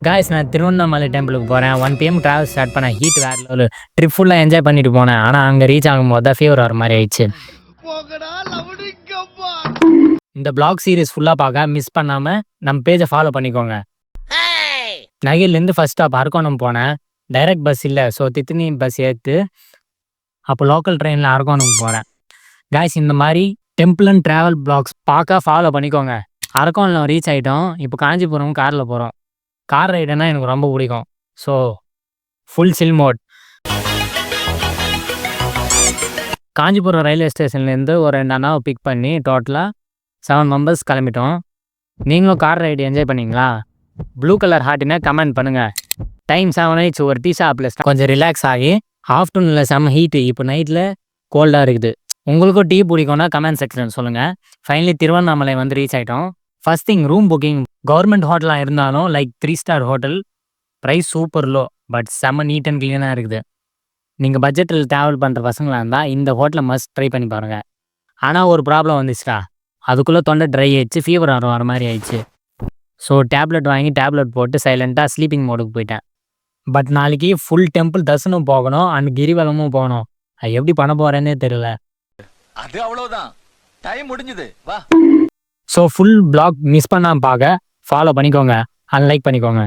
Guys, நான் திருவண்ணாமலை டெம்பிளுக்கு போகிறேன். 1 PM travel start பண்ணேன். ஹீட் வேறு லெவலு. ட்ரிப் ஃபுல்லாக என்ஜாய் பண்ணிட்டு போனேன். ஆனால் அங்கே ரீச் ஆகும்போது தான் ஃபீவர் வர மாதிரி ஆயிடுச்சு. இந்த பிளாக் சீரிஸ் ஃபுல்லாக பார்க்க மிஸ் பண்ணாமல் நம்ம பேஜை ஃபாலோ பண்ணிக்கோங்க. நகையிலேருந்து ஃபர்ஸ்ட் ஸ்டாப் அரக்கோணம் போனேன். டைரக்ட் பஸ் இல்லை, ஸோ தித்தினி பஸ் ஏற்று அப்போ லோக்கல் ட்ரெயினில் அரக்கோணம் போகிறேன். காய்ஸ், இந்த மாதிரி டெம்பிள் அண்ட் ட்ராவல் பிளாக்ஸ் பார்க்க ஃபாலோ பண்ணிக்கோங்க. அரக்கோணம் ரீச் ஆகிட்டோம். இப்போ காஞ்சிபுரம் காரில் போகிறோம். கார் ரைடுனா எனக்கு ரொம்ப பிடிக்கும். ஸோ ஃபுல் சில் மோட். காஞ்சிபுரம் ரயில்வே ஸ்டேஷன்லேருந்து ஒரு 2 அண்ணாவை பிக் பண்ணி டோட்டலாக 7 மெம்பர்ஸ் கிளம்பிட்டோம். நீங்களும் கார் ரைடு என்ஜாய் பண்ணிங்களா? ப்ளூ கலர் ஹார்ட்டினா கமெண்ட் பண்ணுங்கள். டைம் 7 ஆயிடுச்சு. ஒரு டீ ஷாப்பில் கொஞ்சம் ரிலாக்ஸ் ஆகி ஆஃப்டர்நூனில் செம்ம ஹீட்டு, இப்போ நைட்டில் கோல்டாக இருக்குது. உங்களுக்கும் டீ பிடிக்கும்னா கமெண்ட் செக்ஷன் சொல்லுங்கள். ஃபைனலி திருவண்ணாமலை வந்து ரீச் ஆகிட்டோம். First thing, room booking. Government ஹோட்டலாக இருந்தாலும் like 3 star hotel. Price super low, but செம்ம நீட் அண்ட் க்ளீனாக இருக்குது. நீங்கள் பட்ஜெட்டில் ட்ராவல் பண்ணுற பசங்களாக இருந்தால் இந்த ஹோட்டலை மஸ்ட் ட்ரை பண்ணி பாருங்கள். ஆனால் ஒரு ப்ராப்ளம் வந்துச்சுடா, அதுக்குள்ளே தொண்டை ட்ரை ஆயிடுச்சு, ஃபீவர் வர மாதிரி ஆயிடுச்சு. ஸோ டேப்லெட் வாங்கி டேப்லெட் போட்டு சைலண்ட்டாக ஸ்லீப்பிங் மோடுக்கு போயிட்டேன். பட் நாளைக்கு ஃபுல் டெம்பிள் தரிசனம் போகணும் அண்ட் கிரிவலமும் போகணும். அது எப்படி பண்ண போகிறேன்னே தெரியல. அது அவ்வளவுதான், டைம் முடிஞ்சது, வா. ஸோ ஃபுல் பிளாக் மிஸ் பண்ணாமல் பார்க்க ஃபாலோ பண்ணிக்கோங்க, அண்ட் லைக் பண்ணிக்கோங்க.